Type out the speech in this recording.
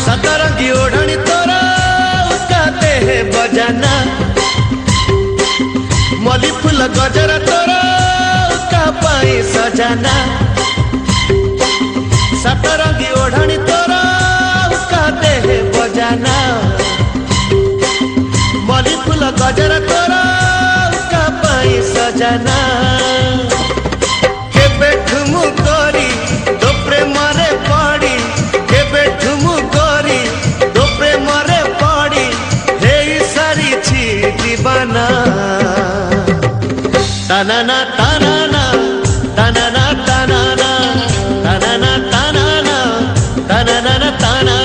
सतरंगी ओढ़नी तोरा उसकाते है बजाना, मली फूल गजरा तोरा उसका पाई सजाना। सतरंगी ओढ़नी तोरा उसकाते है बजाना, मली फूल गजरा तोरा उसका पाई सजाना। केबे ठुमु करी तो प्रेम रे पड़ी, केबे ठुमु करी तो प्रेम रे पड़ी, हे सारी छी दीवाना। तानाना तानाना तानाना तानाना तानाना तानाना तानाना तानाना।